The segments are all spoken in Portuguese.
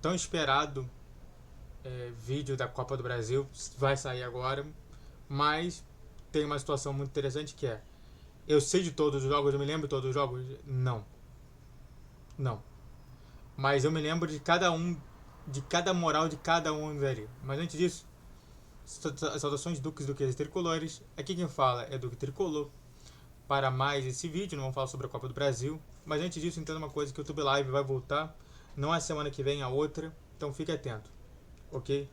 tão esperado vídeo da Copa do Brasil vai sair agora, mas tem uma situação muito interessante que é: eu sei de todos os jogos, eu me lembro de todos os jogos? Não. Não. Mas eu me lembro de cada um, de cada moral de cada um ali. Mas antes disso, saudações duques, duques e tricolores. Aqui quem fala é Duque Tricolor. Para mais esse vídeo, não vamos falar sobre a Copa do Brasil. Mas antes disso, entenda uma coisa, que o YouTube Live vai voltar. Não é semana que vem, a outra. Então fique atento. Ok?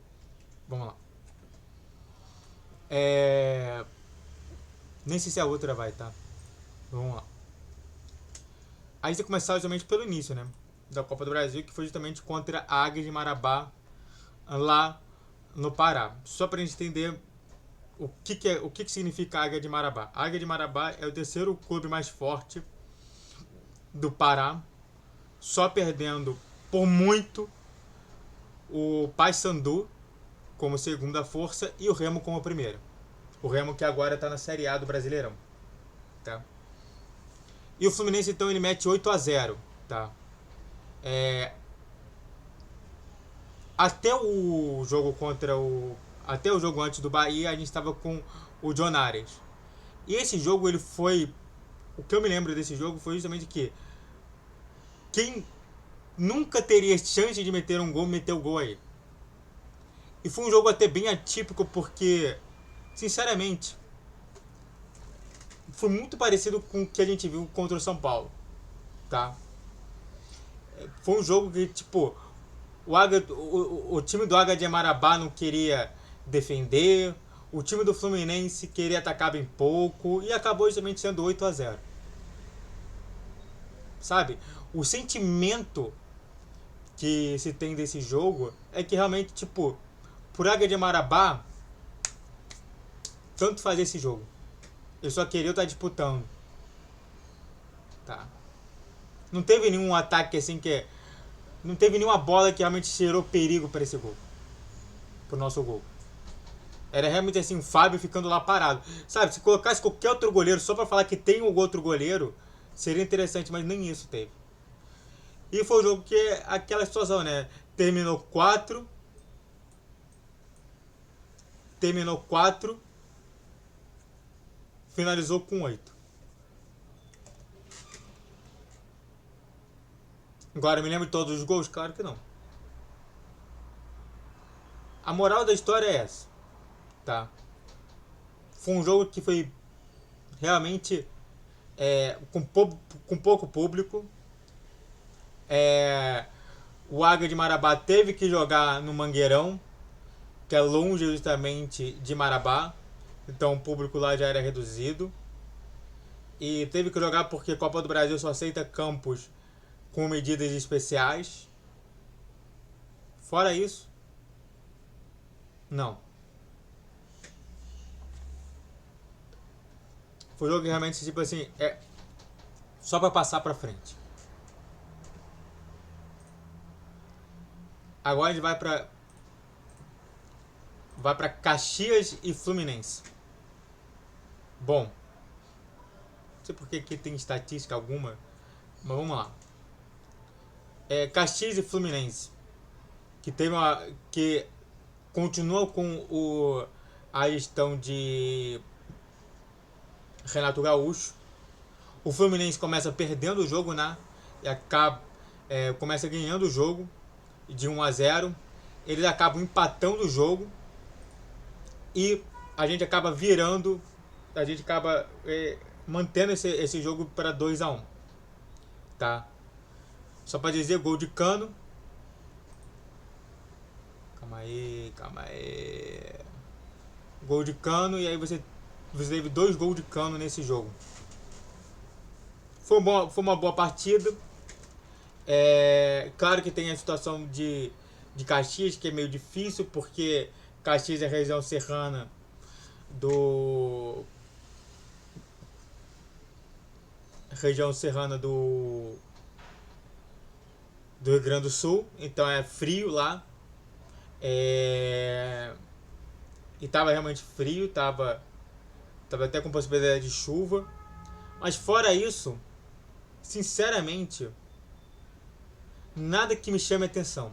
Vamos lá. Nem sei se a outra vai, tá? Vamos lá. A gente vai começar justamente pelo início, né? Da Copa do Brasil, que foi justamente contra a Águia de Marabá, lá no Pará. Só pra gente entender o que significa a Águia de Marabá. A Águia de Marabá é o terceiro clube mais forte do Pará, só perdendo por muito o Paysandu como segunda força e o Remo como primeira. O Remo que agora está na Série A do Brasileirão, tá? E o Fluminense então ele mete 8-0, tá? Até o jogo até o jogo antes do Bahia, a gente estava com o John Ares. E esse jogo ele foi, o que eu me lembro desse jogo foi justamente que quem nunca teria chance de meter um gol, meteu o gol aí. E foi um jogo até bem atípico porque, sinceramente, foi muito parecido com o que a gente viu contra o São Paulo, tá? Foi um jogo que, tipo, o time do Águia de Marabá não queria defender, o time do Fluminense queria atacar bem pouco e acabou justamente sendo 8-0. Sabe? O sentimento que se tem desse jogo é que realmente, tipo, por Águia de Marabá, tanto fazer esse jogo. Eu só queria estar disputando. Tá? Não teve nenhum ataque assim que não teve nenhuma bola que realmente gerou perigo para esse gol. Pro nosso gol. Era realmente assim, o Fábio ficando lá parado. Sabe, se colocasse qualquer outro goleiro só pra falar que tem um outro goleiro, seria interessante, mas nem isso teve. E foi o jogo que aquela situação, né? Terminou 4, finalizou com 8. Agora, me lembro de todos os gols? Claro que não. A moral da história é essa, tá? Foi um jogo que foi realmente com pouco público. O Águia de Marabá teve que jogar no Mangueirão, que é longe justamente de Marabá. Então o público lá já era reduzido. E teve que jogar porque a Copa do Brasil só aceita campos com medidas especiais. Fora isso, não. Foi um jogo que realmente, tipo assim, só pra passar pra frente. Agora a gente vai pra Caxias e Fluminense. Bom, não sei porque aqui tem estatística alguma, mas vamos lá. Caxias e Fluminense, que continua com a gestão de Renato Gaúcho. O Fluminense começa perdendo o jogo, né? E começa ganhando o jogo de 1-0. Eles acabam empatando o jogo e a gente acaba virando, a gente acaba mantendo esse jogo para 2-1, tá? Só para dizer, gol de Cano. Calma aí. Gol de Cano, e aí você teve 2 gols de Cano nesse jogo. Foi uma boa partida. Claro que tem a situação de Caxias, que é meio difícil, porque Caxias é a região serrana do Rio Grande do Sul, então é frio lá. E tava realmente frio, tava até com possibilidade de chuva. Mas fora isso, sinceramente, nada que me chame a atenção.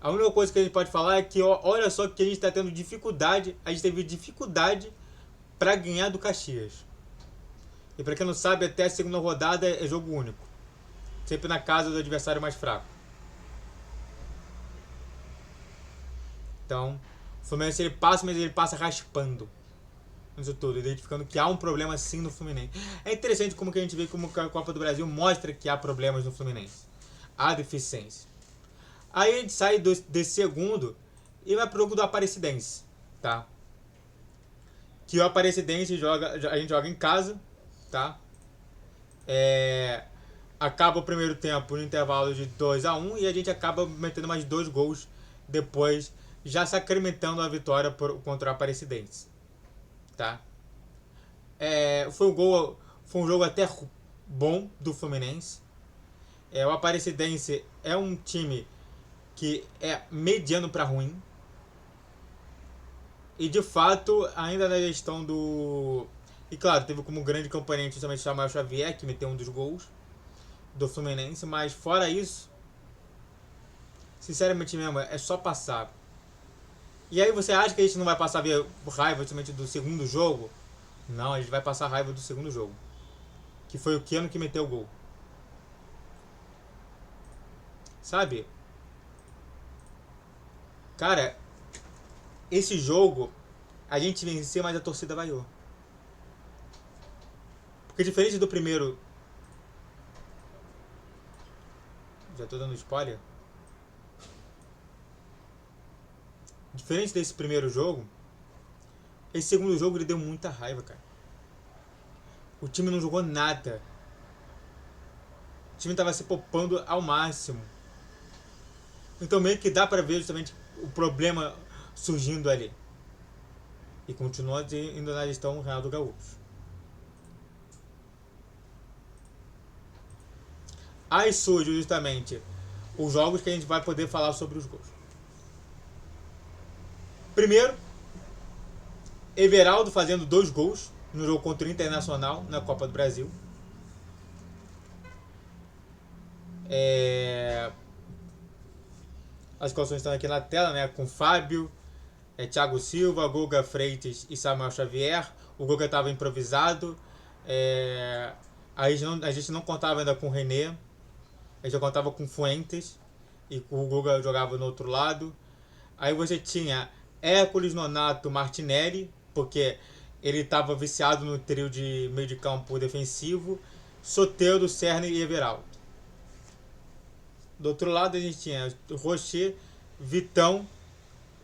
A única coisa que a gente pode falar é que olha só que a gente está tendo dificuldade, a gente teve dificuldade para ganhar do Caxias. E para quem não sabe, até a segunda rodada é jogo único. Sempre na casa do adversário mais fraco. Então, o Fluminense ele passa, mas ele passa raspando. Isso tudo, identificando que há um problema sim no Fluminense. É interessante como que a gente vê como a Copa do Brasil mostra que há problemas no Fluminense. Há deficiência. Aí a gente sai desse segundo e vai pro jogo do Aparecidense, tá? Que o Aparecidense a gente joga em casa, tá? Acaba o primeiro tempo no intervalo de 2-1 e a gente acaba metendo mais 2 gols depois, já sacramentando a vitória contra o Aparecidense, tá? Foi um jogo até bom do Fluminense. O Aparecidense é um time que é mediano para ruim. E de fato, ainda na gestão do... E claro, teve como grande componente justamente o Samuel Xavier, que meteu um dos gols do Fluminense. Mas fora isso, sinceramente mesmo, é só passar. E aí você acha que a gente não vai passar raiva justamente do segundo jogo? Não, a gente vai passar raiva do segundo jogo. Que foi o Keno que meteu o gol. Sabe? Cara, esse jogo a gente venceu, mas a torcida vaiou. Porque diferente do primeiro... Já tô dando spoiler. Diferente desse primeiro jogo, esse segundo jogo ele deu muita raiva, cara. O time não jogou nada. O time tava se poupando ao máximo. Então meio que dá pra ver justamente o problema surgindo ali. E continua indo na gestão Renato Gaúcho. Aí surge justamente os jogos que a gente vai poder falar sobre os gols. Primeiro, Everaldo fazendo 2 gols no jogo contra o Internacional na Copa do Brasil. As escalações estão aqui na tela, né? Com Fábio, Thiago Silva, Guga Freitas e Samuel Xavier. O Guga estava improvisado. A gente não contava ainda com o René. A gente já contava com Fuentes. E o Guga jogava no outro lado. Aí você tinha Hércules, Nonato, Martinelli, porque ele estava viciado no trio de meio de campo defensivo. Soteldo, Serna e Everaldo. Do outro lado a gente tinha Rocher, Vitão,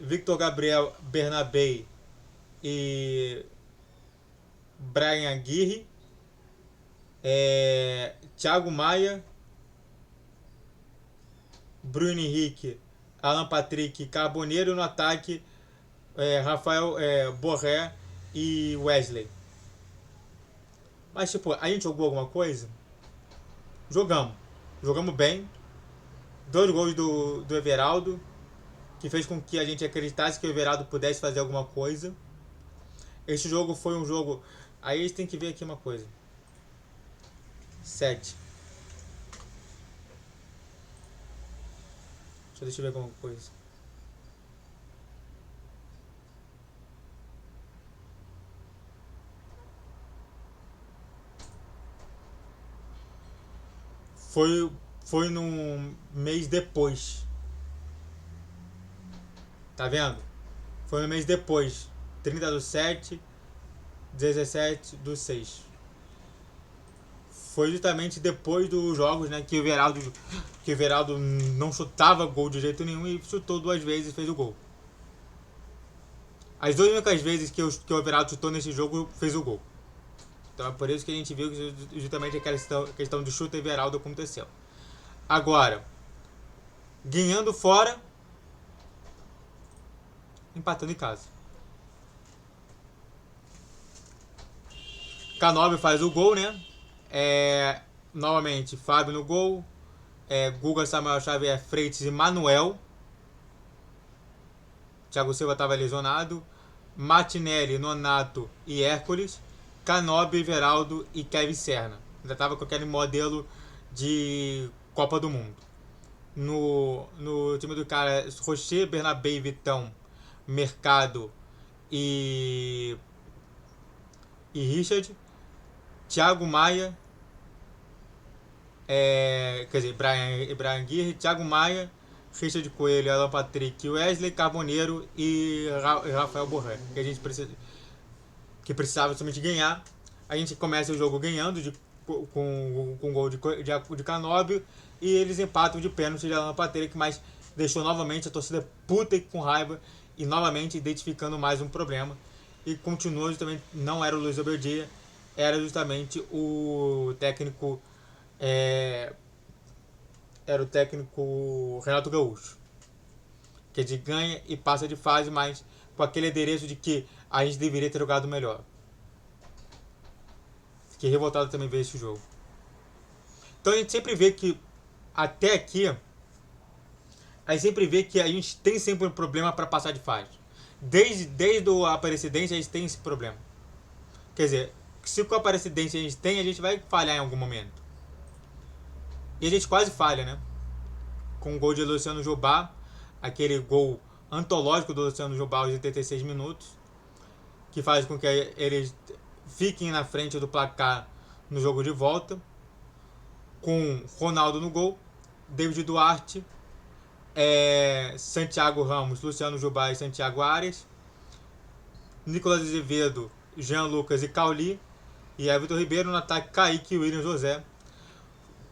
Victor Gabriel, Bernabé e Brian Aguirre, Thiago Maia, Bruno Henrique, Alan Patrick, Carboneiro no ataque, Rafael Borré e Wesley. Mas tipo, a gente jogou alguma coisa? Jogamos bem. 2 gols do Everaldo, que fez com que a gente acreditasse que o Everaldo pudesse fazer alguma coisa. Esse jogo foi um jogo... Aí a gente tem que ver aqui uma coisa. 7. Deixa eu ver alguma coisa. Foi num mês depois. Tá vendo? Foi um mês depois. 30/7, 17/6. Foi justamente depois dos jogos, né, que o Everaldo não chutava gol de jeito nenhum e chutou 2 vezes e fez o gol. As 2 únicas vezes que o Everaldo chutou nesse jogo fez o gol. Então é por isso que a gente viu que justamente aquela questão de chute Everaldo aconteceu. Agora, ganhando fora, empatando em casa. Canóbio faz o gol, né? Novamente, Fábio no gol. Guga, Samuel Xavier, Freitas e Manuel. Thiago Silva estava lesionado. Martinelli, Nonato e Hércules. Canóbio, Everaldo e Kevin Serna. Ainda estava com aquele modelo de Copa do Mundo. No time do cara, Rocher, Bernabé, Vitão, Mercado e Richard, Thiago Maia, quer dizer, Brian Guerre, Thiago Maia, Richard Coelho, Alan Patrick, Wesley Carboneiro e Rafael Borré, que a gente que precisava somente ganhar. A gente começa o jogo ganhando com gol de Canóbio e eles empatam de pênalti de Alan Patrick, mas deixou novamente a torcida puta com raiva e novamente identificando mais um problema. E continua justamente, não era o Luiz Oberdia, era justamente o técnico era o técnico Renato Gaúcho, que a gente ganha e passa de fase, mas com aquele adereço de que a gente deveria ter jogado melhor. Fiquei revoltado também ver esse jogo. Então a gente sempre vê que até aqui a gente sempre vê que a gente tem sempre um problema para passar de fase. Desde a Aparecidense a gente tem esse problema. Quer dizer, se com a Aparecidense a gente vai falhar em algum momento. E a gente quase falha, né? Com o gol de Luciano Jobá, aquele gol antológico do Luciano Jobá aos 86 minutos, que faz com que eles fiquem na frente do placar no jogo de volta, com Ronaldo no gol, David Duarte, Santiago Ramos, Luciano Jobá e Santiago Arias, Nicolas Azevedo, Jean Lucas e Cauli, e Everton Ribeiro no ataque, Kaique e William José,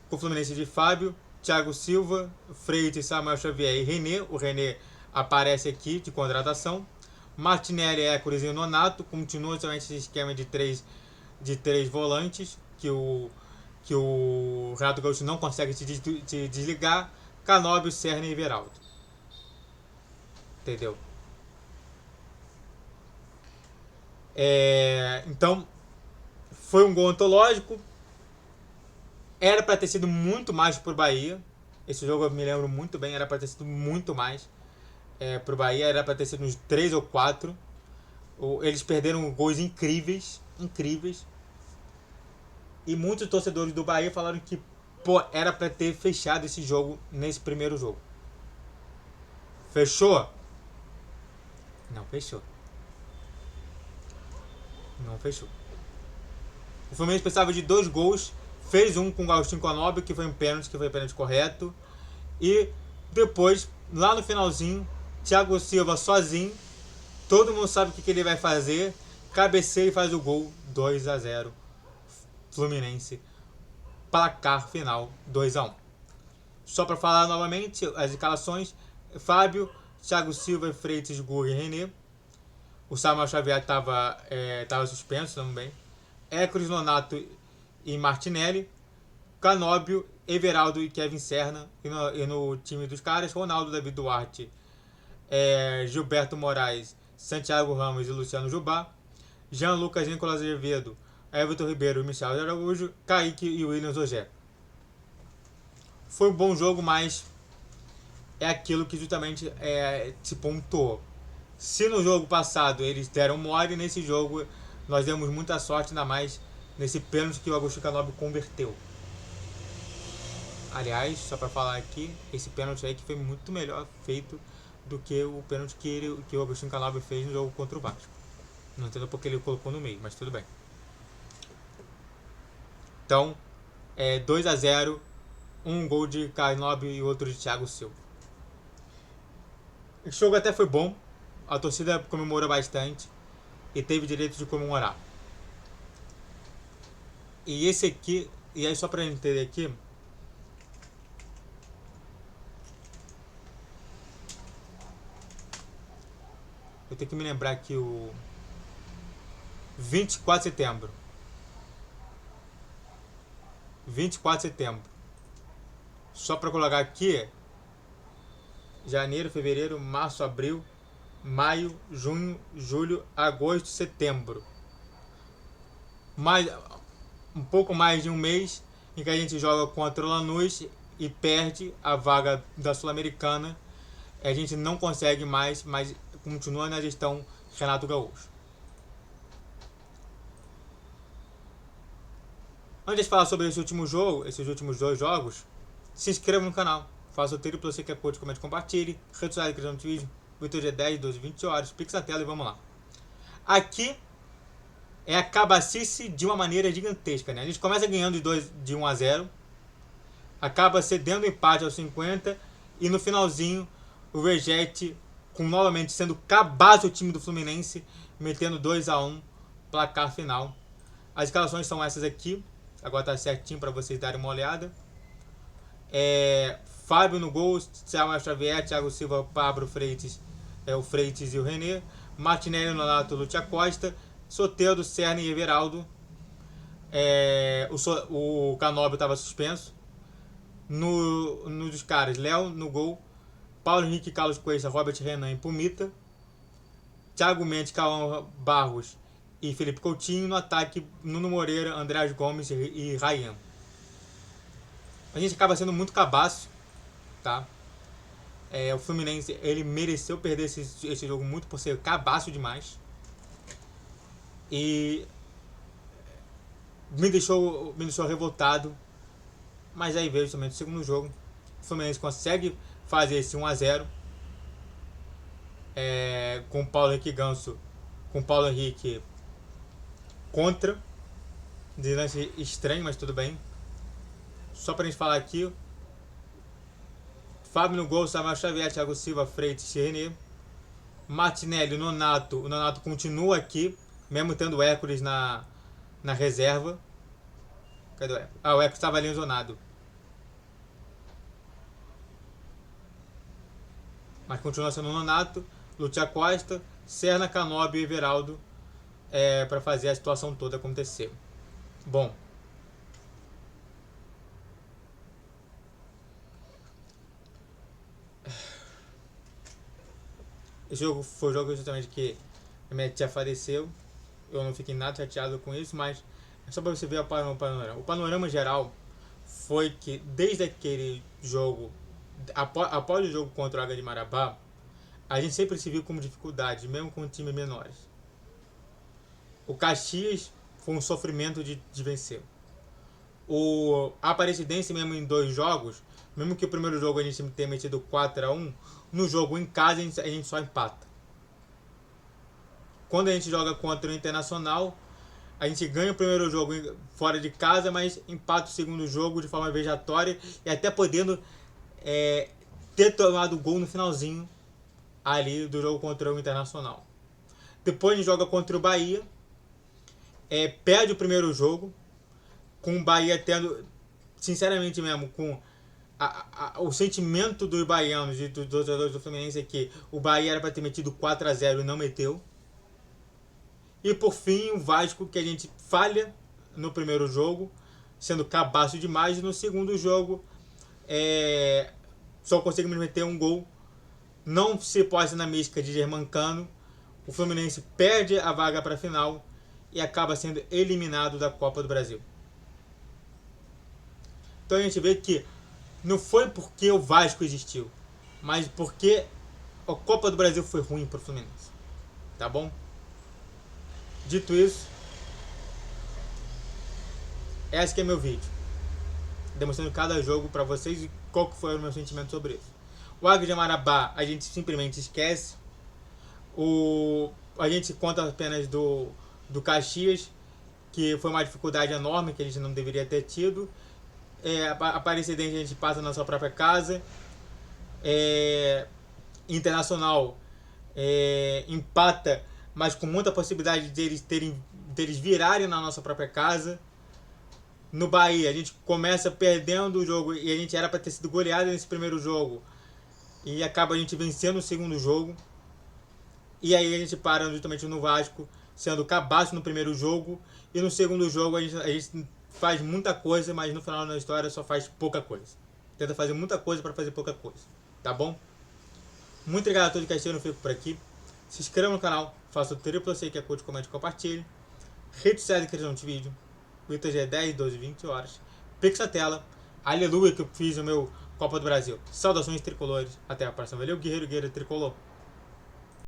com o Fluminense de Fábio, Thiago Silva, Freitas, Samuel Xavier e René. O René aparece aqui de contratação. Martinelli, Écoles e Nonato. Continua somente esse esquema de três volantes que o Renato Gaúcho não consegue se desligar. Canóbio, Serna e Everaldo. Entendeu? Então, foi um gol antológico. Era para ter sido muito mais pro Bahia. Esse jogo eu me lembro muito bem. Era para ter sido muito mais pro Bahia. Era para ter sido uns 3 ou 4. Eles perderam gols incríveis. Incríveis. E muitos torcedores do Bahia falaram que era para ter fechado esse jogo nesse primeiro jogo. Fechou? Não fechou. Não fechou. O Fluminense precisava de 2 gols. Fez um com o Agostinho Canóbio, que foi um pênalti, correto. E depois, lá no finalzinho, Thiago Silva sozinho. Todo mundo sabe o que ele vai fazer. Cabeceia e faz o gol. 2-0. Fluminense. Placar final 2-1. Só para falar novamente as escalações: Fábio, Thiago Silva, Freitas, Gurri e René. O Samuel Xavier estava suspenso também. Écoles, Nonato e Martinelli, Canóbio, Everaldo e Kevin Serna. E no time dos caras, Ronaldo, David Duarte, Gilberto Moraes, Santiago Ramos e Luciano Jobá, Jean Lucas, Nicolas Azevedo, Everton Ribeiro e Michel Araújo, Kaique e William José. Foi um bom jogo, mas é aquilo que justamente se pontuou. Se no jogo passado eles deram mole, nesse jogo nós demos muita sorte, ainda mais nesse pênalti que o Agostinho Canóbio converteu. Aliás, só para falar aqui, esse pênalti aí que foi muito melhor feito do que o pênalti que o Agostinho Canóbio fez no jogo contra o Vasco. Não entendo porque ele colocou no meio, mas tudo bem. Então, 2-0, um gol de Canóbio e outro de Thiago Silva. O jogo até foi bom, a torcida comemorou bastante e teve direito de comemorar. E esse aqui, e aí só pra entender aqui, eu tenho que me lembrar que o 24 de setembro. 24 de setembro. Só pra colocar aqui, janeiro, fevereiro, março, abril, maio, junho, julho, agosto, setembro. Um pouco mais de um mês em que a gente joga contra o Lanús e perde a vaga da Sul-Americana. A gente não consegue mais, mas continua na gestão Renato Gaúcho. Antes de falar sobre esse último jogo, esses últimos 2 jogos, se inscreva no canal. faça o triplo, você que é coach, comente, compartilhe. Rede social, criação de vídeo. Muito dia 10, 12, 20 horas. Pix na tela e vamos lá. Aqui é a cabacice de uma maneira gigantesca, né? A gente começa ganhando de 1 a 0. Acaba cedendo o empate aos 50. E no finalzinho, o Reject, com novamente sendo cabaço o time do Fluminense, metendo 2 a 1, placar final. As escalações são essas aqui. Agora tá certinho para vocês darem uma olhada. Fábio no gol, Samuel Xavier, Thiago Silva, Pablo Freitas, o Freitas e o René. Martinelli, Nonato, Lúcia Costa, Soteldo, Serna e Everaldo. O Canóbio estava suspenso. Nos caras, Léo no gol, Paulo Henrique, Carlos Cuesta, Robert Renan e Pumita. Thiago Mendes, Cauã Barros e Felipe Coutinho. No ataque, Nuno Moreira, Andrés Gomes e Ryan. A gente acaba sendo muito cabaço, tá? O Fluminense, ele mereceu perder esse jogo muito por ser cabaço demais. E me deixou revoltado. Mas aí veio somente o segundo jogo. O Fluminense consegue fazer esse 1 a 0 com o Paulo Henrique Ganso, com o Paulo Henrique contra. De lance estranho, mas tudo bem. Só pra gente falar aqui. Fábio no gol, Samuel Xavier, Thiago Silva, Freitas e René. Martinelli, o Nonato continua aqui, mesmo tendo o Hércules na reserva. Cadê o Hércules? O Hércules estava ali zonado. Mas continua sendo o Nonato, Lúcia Costa, Serna, Canóbio e Everaldo para fazer a situação toda acontecer. Bom. Esse jogo foi o jogo justamente que a minha tia faleceu. Eu não fiquei nada chateado com isso, mas é só para você ver o panorama. O panorama geral foi que desde aquele jogo, após o jogo contra o Águia de Marabá, a gente sempre se viu como dificuldade, mesmo com times menores. O Caxias foi um sofrimento de vencer. A Aparecidense mesmo em 2 jogos, mesmo que o primeiro jogo a gente tenha metido 4 a 1, no jogo em casa a gente só empata. Quando a gente joga contra o Internacional, a gente ganha o primeiro jogo fora de casa, mas empata o segundo jogo de forma vejatória e até podendo ter tomado o gol no finalzinho ali do jogo contra o Internacional. Depois a gente joga contra o Bahia, perde o primeiro jogo, com o Bahia tendo, sinceramente mesmo, com o sentimento dos baianos e dos jogadores do Fluminense é que o Bahia era para ter metido 4 a 0 e não meteu. E por fim o Vasco, que a gente falha no primeiro jogo, sendo cabaço demais, e no segundo jogo só conseguimos meter um gol. Não se pode na mística de Germancano. O Fluminense perde a vaga para a final e acaba sendo eliminado da Copa do Brasil. Então a gente vê que não foi porque o Vasco existiu, mas porque a Copa do Brasil foi ruim para o Fluminense. Tá bom? Dito isso, esse que é meu vídeo, demonstrando cada jogo para vocês e qual que foi o meu sentimento sobre isso. O Águia de Marabá a gente simplesmente esquece. A gente conta apenas do Caxias, que foi uma dificuldade enorme que a gente não deveria ter tido. A Aparecidense a gente passa na sua própria casa. Internacional empata, mas com muita possibilidade deles virarem na nossa própria casa. No Bahia a gente começa perdendo o jogo e a gente era para ter sido goleado nesse primeiro jogo e acaba a gente vencendo o segundo jogo. E aí a gente para justamente no Vasco, sendo cabaço no primeiro jogo, e no segundo jogo a gente faz muita coisa, mas no final da história só faz pouca coisa. Tenta fazer muita coisa para fazer pouca coisa, tá bom? Muito obrigado a todos que assistiram, eu fico por aqui. Se inscreva no canal, faça o triplo, você que é curte, comente, compartilhe. Rede social de criação de vídeo. O ITG é 10, 12, 20 horas. Pix na tela. Aleluia que eu fiz o meu Copa do Brasil. Saudações tricolores. Até a próxima. Valeu, guerreiro, guerreiro tricolor.